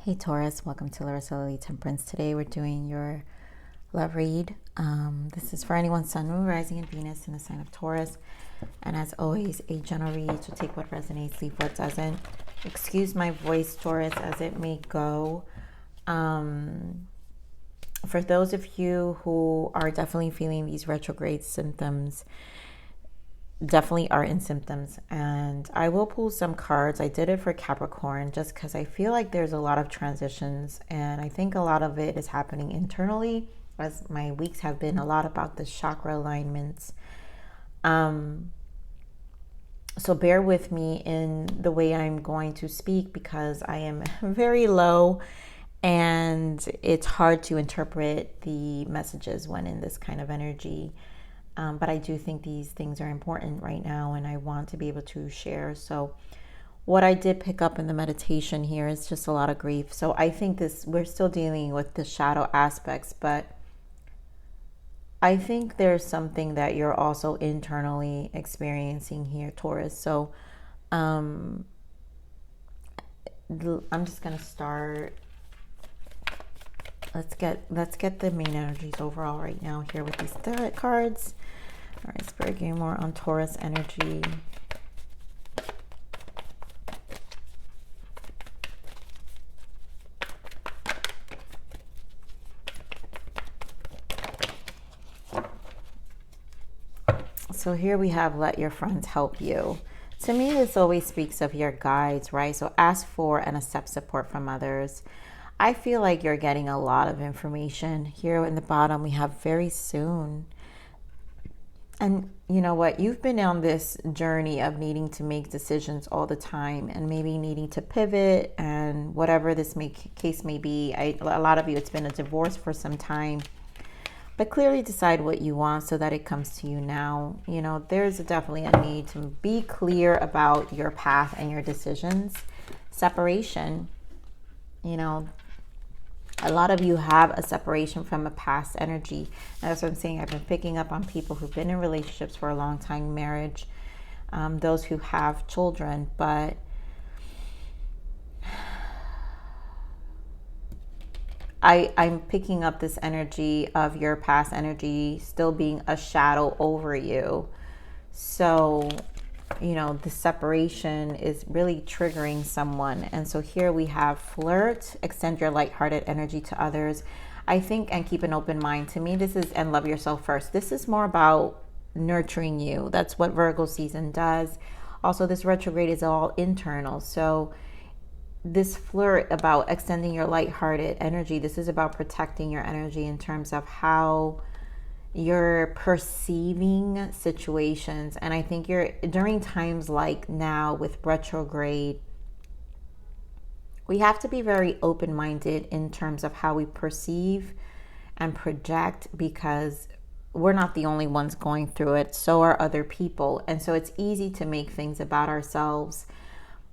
Hey Taurus, welcome to Larissa Temperance. Today we're doing your love read. This is for anyone Sun, Moon, Rising, and Venus in the sign of Taurus. And as always, a general read, so take what resonates, leave what doesn't. Excuse my voice, Taurus, as it may go. For those of you who are definitely feeling these retrograde symptoms, definitely are in symptoms, and I will pull some cards. I did it for Capricorn just because I feel like there's a lot of transitions, and I think a lot of it is happening internally, as my weeks have been a lot about the chakra alignments. So bear with me in the way I'm going to speak because I am very low and it's hard to interpret the messages when in this kind of energy. But I do think these things are important right now and I want to be able to share. So what I did pick up in the meditation here is just a lot of grief. So I think we're still dealing with the shadow aspects, but I think there's something that you're also internally experiencing here, Taurus. So I'm just going to start. Let's get the main energies overall right now here with these cards. All right, Spirit, give me more on Taurus energy. So here we have let your friends help you. To me, this always speaks of your guides, right? So ask for and accept support from others. I feel like you're getting a lot of information. Here in the bottom, we have very soon. And you know what? You've been on this journey of needing to make decisions all the time and maybe needing to pivot and whatever this case may be. A lot of you, it's been a divorce for some time. But clearly decide what you want so that it comes to you now. You know, there's definitely a need to be clear about your path and your decisions. Separation. You know, a lot of you have a separation from a past energy. And that's what I'm saying. I've been picking up on people who've been in relationships for a long time, marriage, those who have children, but I'm picking up this energy of your past energy still being a shadow over you. So, you know, the separation is really triggering someone. And so here we have flirt, extend your lighthearted energy to others. I think, and keep an open mind. To me, this is, and love yourself first. This is more about nurturing you. That's what Virgo season does. Also, this retrograde is all internal. So this flirt about extending your lighthearted energy, this is about protecting your energy in terms of how you're perceiving situations. And I think you're during times like now with retrograde, we have to be very open-minded in terms of how we perceive and project, because we're not the only ones going through it. So are other people. And so it's easy to make things about ourselves.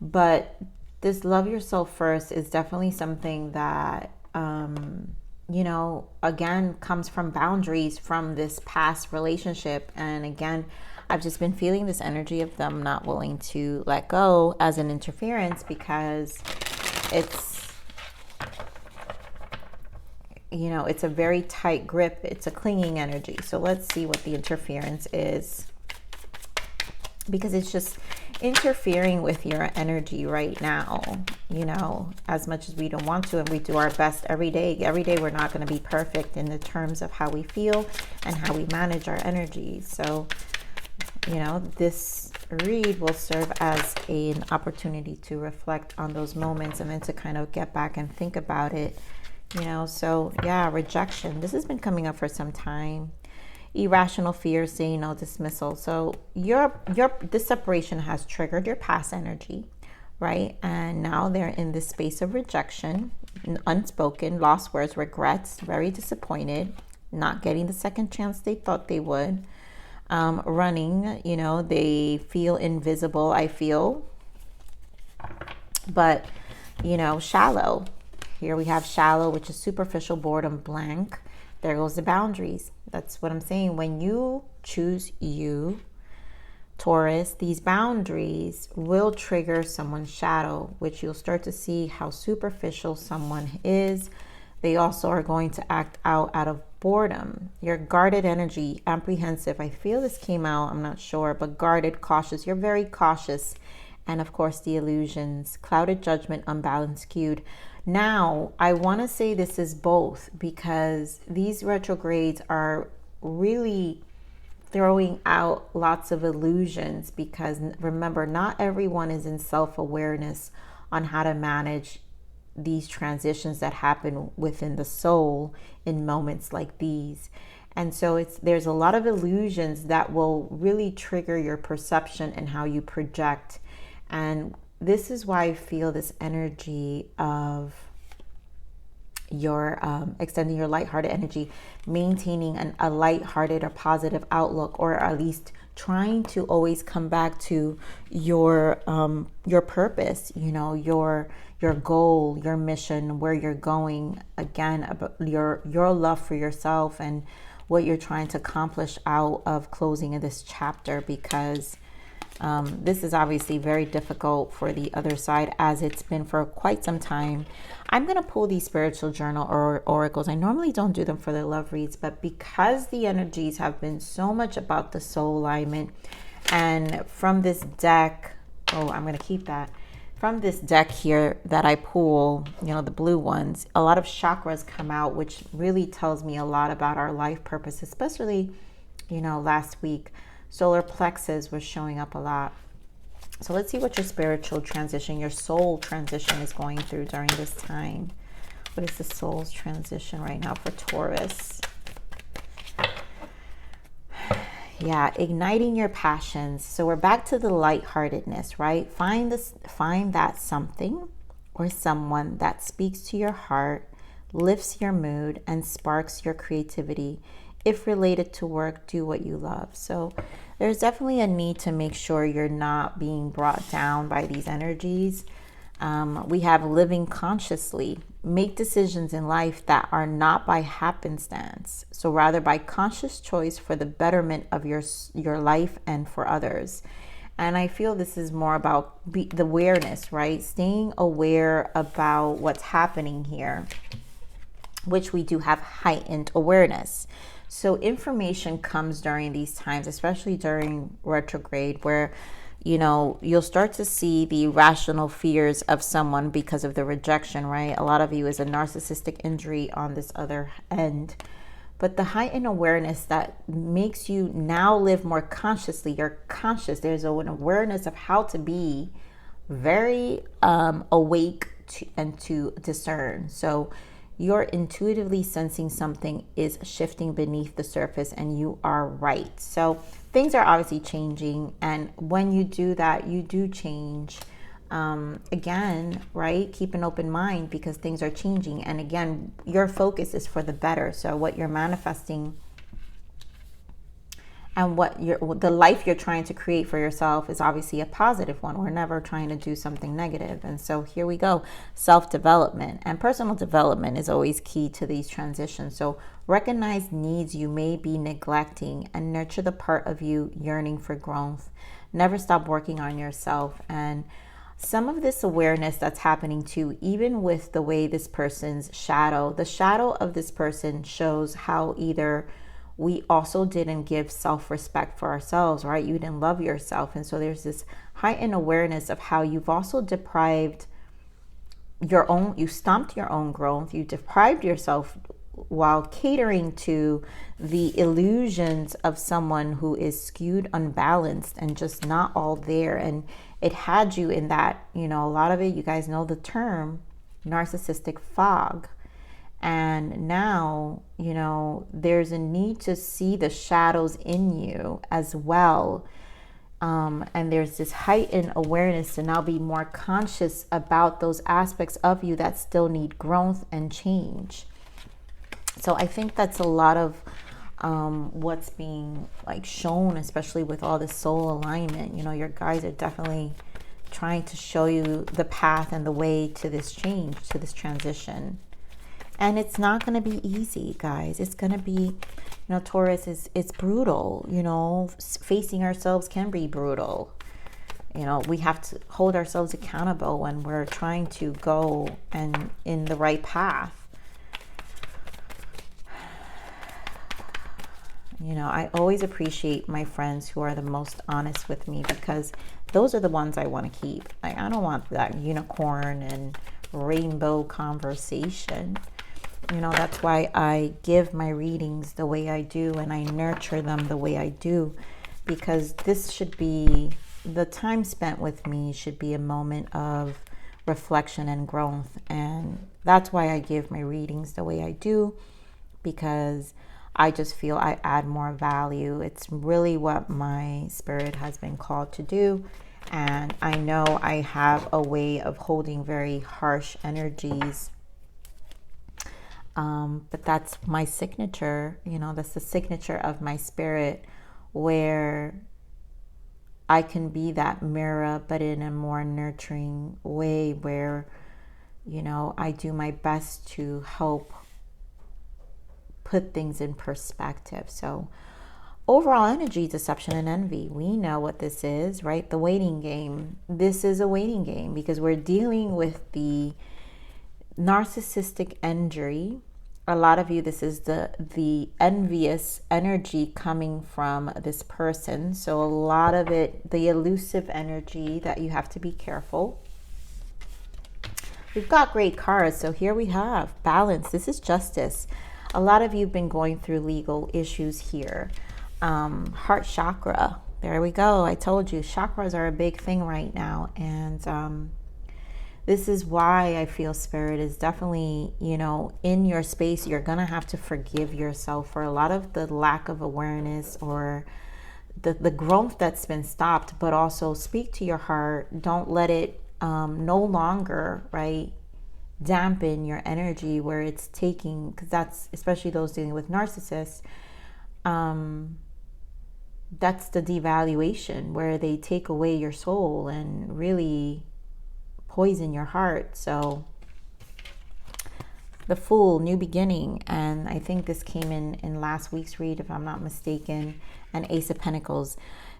But this love yourself first is definitely something that, you know, again, comes from boundaries from this past relationship. And again, I've just been feeling this energy of them not willing to let go as an interference, because it's, you know, it's a very tight grip. It's a clinging energy. So let's see what the interference is, because it's just interfering with your energy right now, you know, as much as we don't want to, and we do our best every day. Every day we're not going to be perfect in the terms of how we feel and how we manage our energy. So, you know, this read will serve as an opportunity to reflect on those moments and then to kind of get back and think about it, you know. So yeah, rejection. This has been coming up for some time. Irrational fear, saying no, dismissal. So this separation has triggered your past energy, right? And now they're in this space of rejection, unspoken, lost words, regrets, very disappointed, not getting the second chance they thought they would. Running, you know, they feel invisible, I feel. But, you know, shallow. Here we have shallow, which is superficial, boredom, blank. There goes the boundaries. That's what I'm saying. When you choose you, Taurus, these boundaries will trigger someone's shadow, which you'll start to see how superficial someone is. They also are going to act out of boredom. Your guarded energy, apprehensive. I feel this came out, I'm not sure, but guarded, cautious. You're very cautious. And of course, the illusions, clouded judgment, unbalanced, skewed. Now, I want to say this is both because these retrogrades are really throwing out lots of illusions because remember, not everyone is in self-awareness on how to manage these transitions that happen within the soul in moments like these. And so there's a lot of illusions that will really trigger your perception and how you project. And this is why I feel this energy of your extending your lighthearted energy, maintaining a lighthearted or positive outlook, or at least trying to always come back to your purpose, you know, your goal, your mission, where you're going, again, about your love for yourself and what you're trying to accomplish out of closing of this chapter, because this is obviously very difficult for the other side, as it's been for quite some time. I'm going to pull these spiritual journal or oracles. I normally don't do them for the love reads, but because the energies have been so much about the soul alignment, and from this deck, I'm going to keep that. From this deck here that I pull, you know, the blue ones, a lot of chakras come out, which really tells me a lot about our life purpose, especially, you know, last week. Solar plexus was showing up a lot. So let's see what your spiritual transition, your soul transition is going through during this time. What is the soul's transition right now for Taurus? Yeah, igniting your passions. So we're back to the lightheartedness, right? Find that something or someone that speaks to your heart, lifts your mood, and sparks your creativity. If related to work, do what you love. So there's definitely a need to make sure you're not being brought down by these energies. We have living consciously. Make decisions in life that are not by happenstance, so rather by conscious choice for the betterment of your life and for others. And I feel this is more about the awareness, right? Staying aware about what's happening here, which we do have heightened awareness. So information comes during these times, especially during retrograde, where, you know, you'll start to see the rational fears of someone because of the rejection, right? A lot of you is a narcissistic injury on this other end. But the heightened awareness that makes you now live more consciously, you're conscious. There's an awareness of how to be very awake and to discern. So you're intuitively sensing something is shifting beneath the surface, and you are right. So things are obviously changing, and when you do that, you do change. Again, right? Keep an open mind because things are changing, and again, your focus is for the better. So what you're manifesting and the life you're trying to create for yourself is obviously a positive one. We're never trying to do something negative. And so here we go. Self-development and personal development is always key to these transitions. So recognize needs you may be neglecting and nurture the part of you yearning for growth. Never stop working on yourself. And some of this awareness that's happening too, even with the way this person's the shadow of this person shows how either we also didn't give self-respect for ourselves, right? You didn't love yourself. And so there's this heightened awareness of how you've also deprived you stomped your own growth. You deprived yourself while catering to the illusions of someone who is skewed, unbalanced, and just not all there. And it had you in that, you know, a lot of it, you guys know the term narcissistic fog. And now, you know, there's a need to see the shadows in you as well. And there's this heightened awareness to now be more conscious about those aspects of you that still need growth and change. So I think that's a lot of what's being like shown, especially with all this soul alignment. You know, your guys are definitely trying to show you the path and the way to this change, to this transition. And it's not going to be easy, guys. It's going to be, Taurus it's brutal, facing ourselves can be brutal. We have to hold ourselves accountable when we're trying to go and in the right path. I always appreciate my friends who are the most honest with me, because those are the ones I want to keep. I don't want that unicorn and rainbow conversation. That's why I give my readings the way I do, and I nurture them the way I do, because this should be, the time spent with me should be a moment of reflection and growth. And that's why I give my readings the way I do, because I just feel I add more value. It's really what my spirit has been called to do. And I know I have a way of holding very harsh energies. But that's my signature, that's the signature of my spirit, where I can be that mirror, but in a more nurturing way, where, I do my best to help put things in perspective. So overall energy, deception and envy, we know what this is, right? The waiting game. This is a waiting game, because we're dealing with the narcissistic energy. A lot of you, this is the envious energy coming from this person. So a lot of it, the elusive energy that you have to be careful. We've got great cards. So here we have balance. This is justice. A lot of you have been going through legal issues here. Heart chakra. There we go. I told you chakras are a big thing right now. And this is why I feel spirit is definitely, in your space. You're going to have to forgive yourself for a lot of the lack of awareness or the growth that's been stopped, but also speak to your heart. Don't let it no longer, right, dampen your energy where it's taking, because that's especially those dealing with narcissists. That's the devaluation, where they take away your soul and really poison your heart. So the Fool, new beginning, and I think this came in last week's read, if I'm not mistaken, and Ace of Pentacles.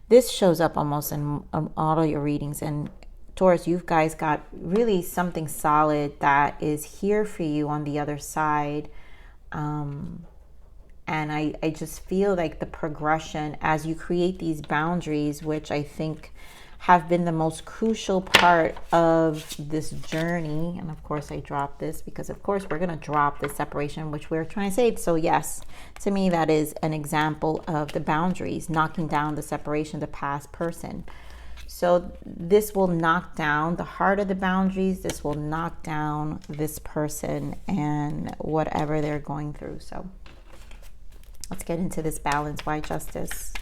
This shows up almost in all of your readings. And Taurus, you guys got really something solid that is here for you on the other side. And I just feel like the progression as you create these boundaries, which I think have been the most crucial part of this journey. And of course I dropped this because of course we're going to drop the separation, which we're trying to save. So yes, to me that is an example of the boundaries, knocking down the separation of the past person. So this will knock down the heart of the boundaries. This will knock down this person and whatever they're going through. So let's get into this balance. Why justice?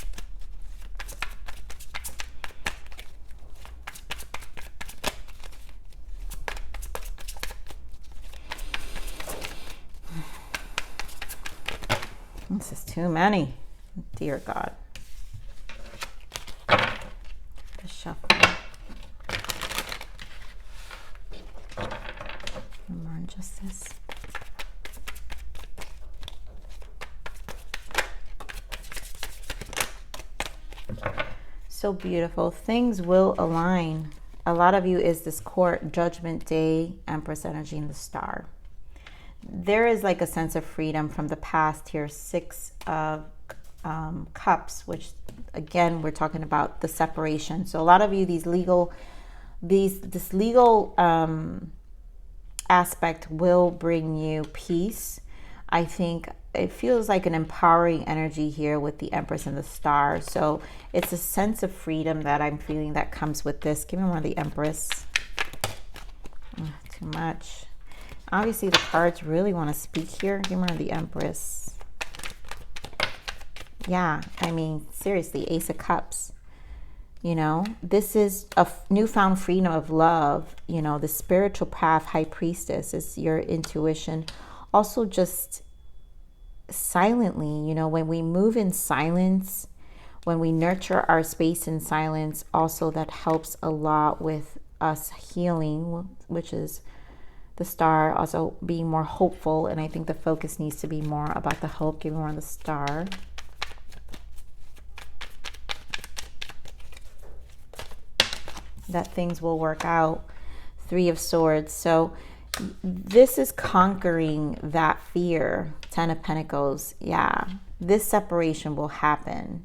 This is too many. Dear God. Just shuffle. More injustice. So beautiful. Things will align. A lot of you is this Court, Judgment Day, Empress energy, and the Star. There is like a sense of freedom from the past here. Six of Cups, which again, we're talking about the separation. So a lot of you, this legal aspect will bring you peace. I think it feels like an empowering energy here with the Empress and the Star. So it's a sense of freedom that I'm feeling that comes with this. Give me more of the Empress. Too much. Obviously, the cards really want to speak here. Give me more of the Empress. Yeah, I mean, seriously, Ace of Cups. You know, this is a newfound freedom of love. You know, the spiritual path, High Priestess, is your intuition. Also, just silently, you know, when we move in silence, when we nurture our space in silence, also that helps a lot with us healing, which is The Star also being more hopeful, and I think the focus needs to be more about the hope. Give me more on the Star. That things will work out. Three of Swords. So this is conquering that fear. Ten of Pentacles. Yeah, this separation will happen.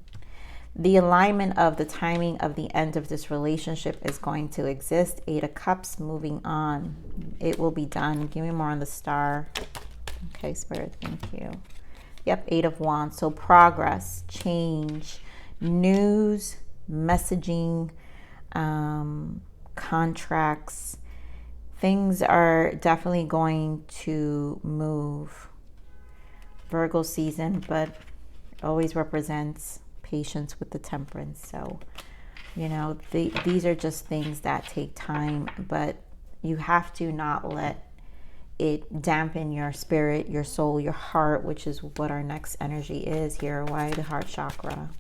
The alignment of the timing of the end of this relationship is going to exist. Eight of Cups, moving on. It will be done. Give me more on the Star. Okay, Spirit, thank you. Yep, Eight of Wands. So progress, change, news, messaging, contracts. Things are definitely going to move. Virgo season, but always represents patience with the Temperance. So, you know, these are just things that take time, but you have to not let it dampen your spirit, your soul, your heart, which is what our next energy is here. Why the heart chakra?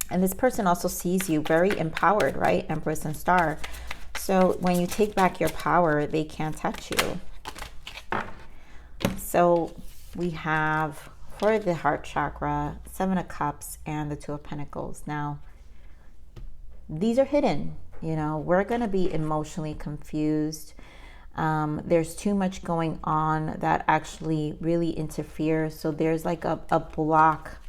And this person also sees you very empowered, right? Empress and Star. So when you take back your power, they can't touch you. So we have, for the heart chakra, Seven of Cups and the Two of Pentacles. Now, these are hidden. You know, we're going to be emotionally confused. There's too much going on that actually really interferes. So there's like a block.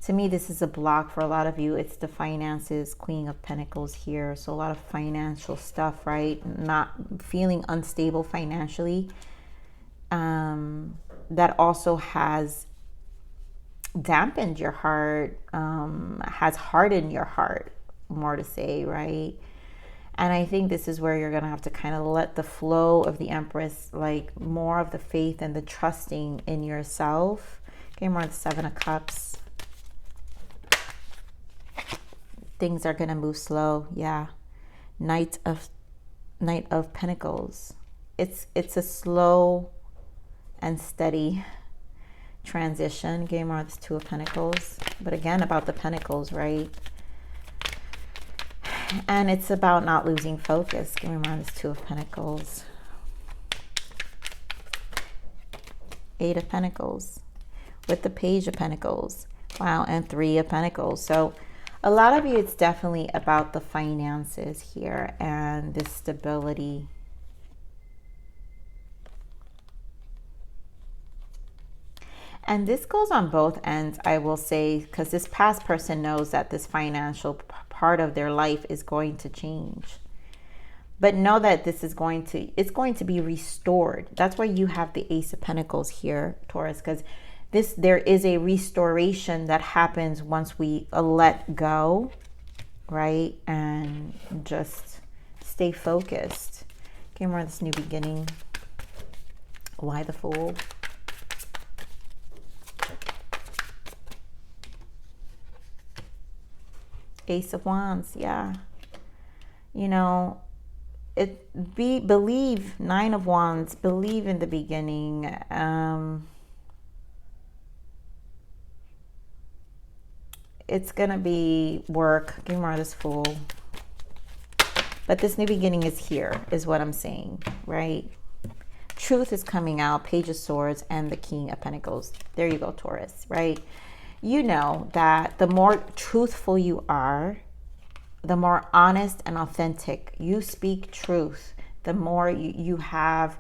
To me, this is a block for a lot of you. It's the finances, Queen of Pentacles here. So a lot of financial stuff, right? Not feeling unstable financially. That also has dampened your heart, has hardened your heart, more to say, right? And I think this is where you're going to have to kind of let the flow of the Empress, like more of the faith and the trusting in yourself. Okay, more of the Seven of Cups. Things are going to move slow. Yeah. Knight of Pentacles. It's a slow and steady transition. Give me more of this Two of Pentacles. But again, about the Pentacles, right? And it's about not losing focus. Give me more of this Two of Pentacles. Eight of Pentacles. With the Page of Pentacles. Wow, and Three of Pentacles. So a lot of you, it's definitely about the finances here and the stability. And this goes on both ends, I will say, because this past person knows that this financial part of their life is going to change. But know that this is it's going to be restored. That's why you have the Ace of Pentacles here, Taurus, because there is a restoration that happens once we let go, right? And just stay focused. Okay, more of this new beginning. Why the Fool? Ace of Wands, yeah. You know, believe, Nine of Wands, believe in the beginning. It's gonna be work. Give me more of this Fool. But this new beginning is here, is what I'm saying, right? Truth is coming out. Page of Swords and the King of Pentacles. There you go, Taurus, right? You know that the more truthful you are, the more honest and authentic you speak truth, the more you have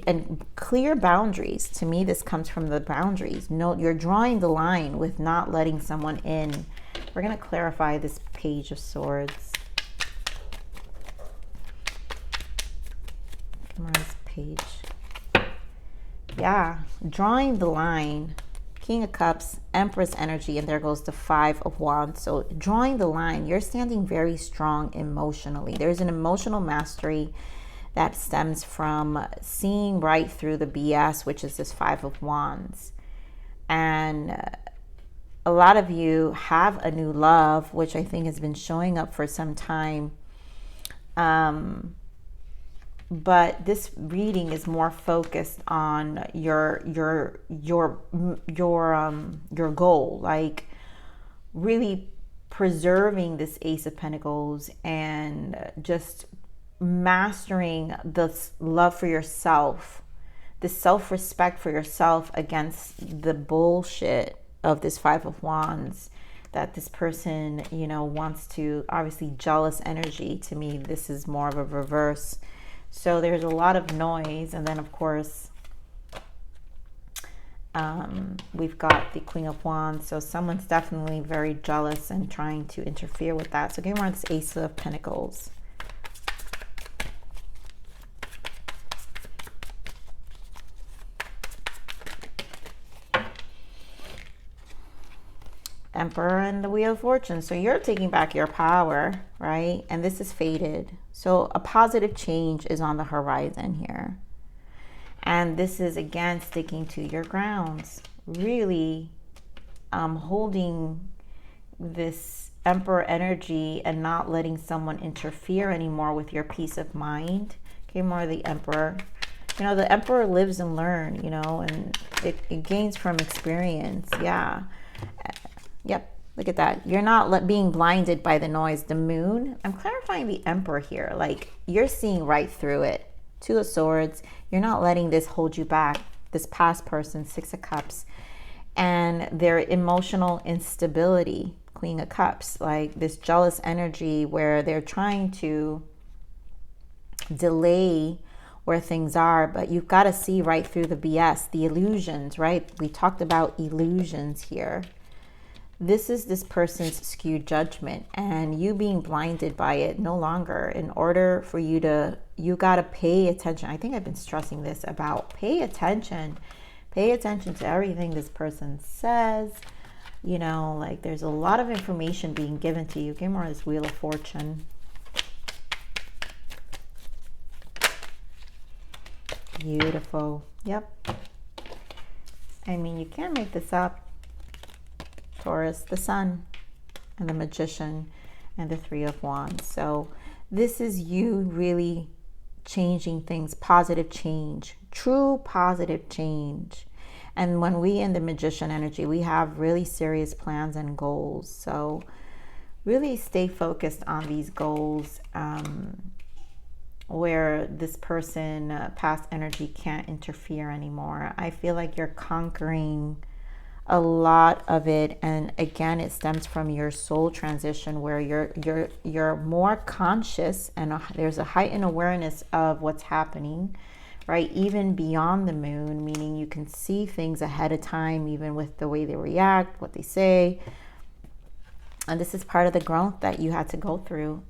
and clear boundaries. To me, this comes from the boundaries. No, you're drawing the line with not letting someone in. We're going to clarify this Page of Swords. Come on, this page. Yeah, drawing the line. King of Cups, Empress energy, and there goes the Five of Wands. So drawing the line, you're standing very strong emotionally. There's an emotional mastery that stems from seeing right through the BS, which is this Five of Wands. And a lot of you have a new love, which I think has been showing up for some time. But this reading is more focused on your goal, like really preserving this Ace of Pentacles and just mastering the love for yourself, the self-respect for yourself against the bullshit of this Five of Wands that this person, you know, wants to, obviously jealous energy. To me, this is more of a reverse. So there's a lot of noise. And then of course, we've got the Queen of Wands. So someone's definitely very jealous and trying to interfere with that. So give me more of this Ace of Pentacles. Emperor and the Wheel of Fortune. So you're taking back your power, right? And this is fated. So a positive change is on the horizon here. And this is, again, sticking to your grounds. Really holding this Emperor energy and not letting someone interfere anymore with your peace of mind. Okay, more of the Emperor. You know, the Emperor lives and learns, you know, and it gains from experience. Yeah. Yep, look at that. You're not being blinded by the noise. The Moon, I'm clarifying the Emperor here. Like, you're seeing right through it. Two of Swords. You're not letting this hold you back. This past person, Six of Cups. And their emotional instability, Queen of Cups. Like this jealous energy where they're trying to delay where things are. But you've got to see right through the BS. The illusions, right? We talked about illusions here. This is this person's skewed judgment and you being blinded by it no longer. In order for you to, you got to pay attention. I think I've been stressing this about pay attention. Pay attention to everything this person says. You know, like there's a lot of information being given to you. Give me more of this Wheel of Fortune. Beautiful. Yep. I mean, you can't make this up. Taurus, the Sun, and the Magician, and the Three of Wands. So this is you really changing things, positive change, true positive change. And when we in the Magician energy, we have really serious plans and goals. So really stay focused on these goals where this person, past energy, can't interfere anymore. I feel like you're conquering a lot of it, and again, it stems from your soul transition where you're more conscious and there's a heightened awareness of what's happening, right? Even beyond the Moon, meaning you can see things ahead of time, even with the way they react, what they say. And this is part of the growth that you had to go through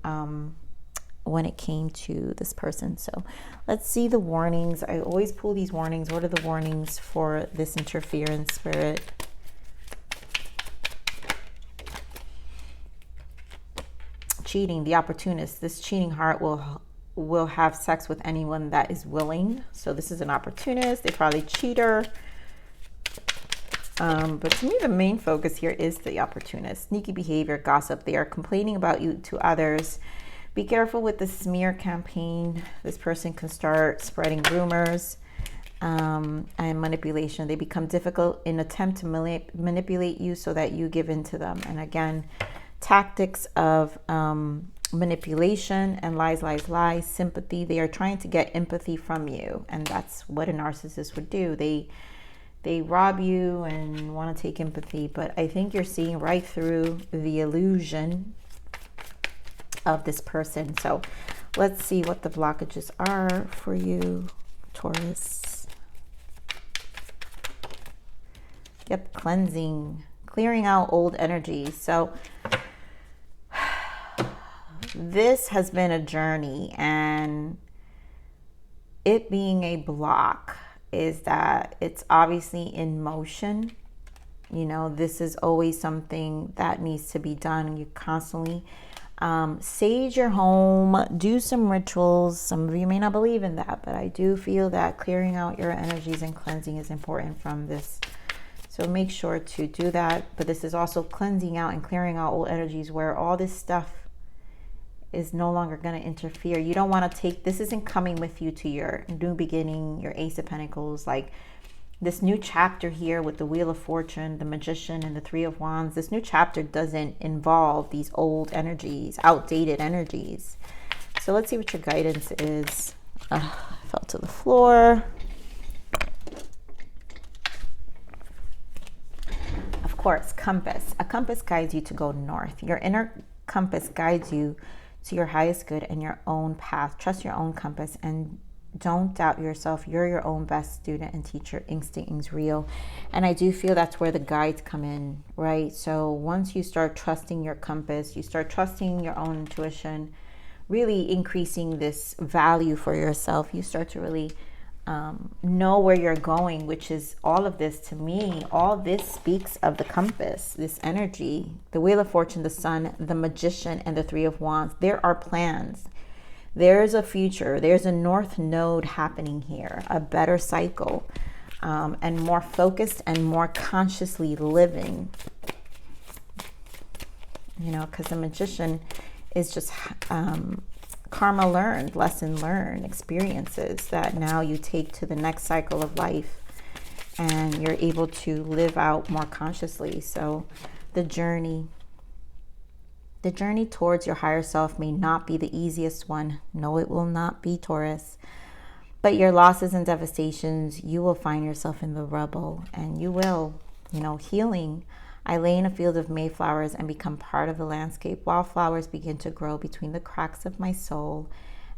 when it came to this person. So let's see the warnings. I always pull these warnings. What are the warnings for this interference spirit? Cheating, the opportunist. This cheating heart will have sex with anyone that is willing. So this is an opportunist. They probably cheater. But to me, the main focus here is the opportunist. Sneaky behavior, gossip. They are complaining about you to others. Be careful with the smear campaign. This person can start spreading rumors and manipulation. They become difficult in attempt to manipulate you so that you give in to them. And again, tactics of manipulation and lies, sympathy. They are trying to get empathy from you. And that's what a narcissist would do. They rob you and want to take empathy. But I think you're seeing right through the illusion of this person. So let's see what the blockages are for you, Taurus. Yep, cleansing, clearing out old energies. So this has been a journey, and it being a block is that it's obviously in motion. You know, this is always something that needs to be done. You constantly sage your home, do some rituals. Some of you may not believe in that, but I do feel that clearing out your energies and cleansing is important from this. So make sure to do that. But this is also cleansing out and clearing out old energies where all this stuff is no longer going to interfere. You don't want to take, this isn't coming with you to your new beginning, your Ace of Pentacles, like this new chapter here with the Wheel of Fortune, the Magician, and the Three of Wands. This new chapter doesn't involve these old energies, outdated energies. So let's see what your guidance is. I fell to the floor. Of course, compass. A compass guides you to go north. Your inner compass guides you to your highest good and your own path. Trust your own compass and don't doubt yourself. You're your own best student and teacher. Instinct is real. And I do feel that's where the guides come in, right? So once you start trusting your compass, you start trusting your own intuition, really increasing this value for yourself, you start to really know where you're going, which is all of this. To me, all this speaks of the compass, this energy, the Wheel of Fortune, the Sun, the Magician, and the Three of Wands. There are plans. There's a future. There's a North Node happening here, a better cycle, and more focused and more consciously living. You know, because the Magician is just karma learned, lesson learned, experiences that now you take to the next cycle of life and you're able to live out more consciously. So the journey towards your higher self may not be the easiest one. No, it will not be, Taurus. But your losses and devastations, you will find yourself in the rubble and you will, healing. I lay in a field of mayflowers and become part of the landscape. Wildflowers begin to grow between the cracks of my soul,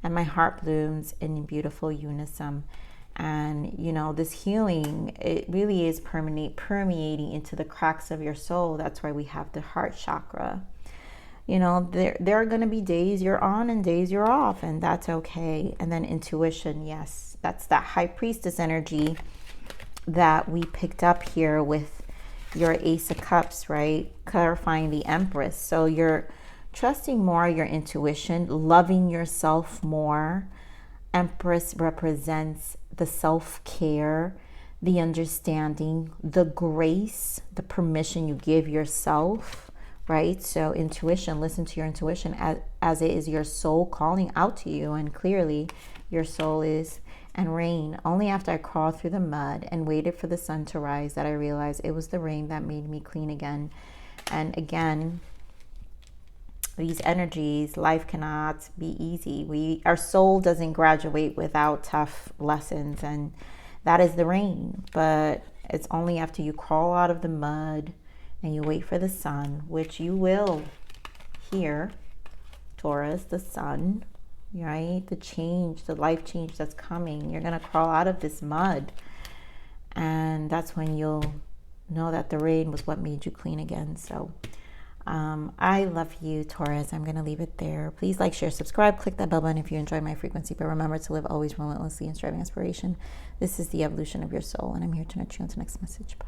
and my heart blooms in beautiful unison. And, this healing, it really is permeating into the cracks of your soul. That's why we have the heart chakra. There are going to be days you're on and days you're off, and that's okay. And then intuition, yes, that's that high priestess energy that we picked up here with your Ace of Cups, right? Clarifying the Empress. So you're trusting more your intuition, loving yourself more. Empress represents the self-care, the understanding, the grace, the permission you give yourself, right? So intuition, listen to your intuition as it is your soul calling out to you. And clearly your soul is, and rain. Only after I crawled through the mud and waited for the sun to rise that I realized it was the rain that made me clean again. And again, these energies, life cannot be easy. Our soul doesn't graduate without tough lessons, and that is the rain. But it's only after you crawl out of the mud and you wait for the sun, which you will hear, Taurus, the sun, right? The change, the life change that's coming. You're going to crawl out of this mud. And that's when you'll know that the rain was what made you clean again. So I love you, Taurus. I'm going to leave it there. Please like, share, subscribe. Click that bell button if you enjoy my frequency. But remember to live always relentlessly in striving aspiration. This is the evolution of your soul. And I'm here to nurture you. Until next message. Bye.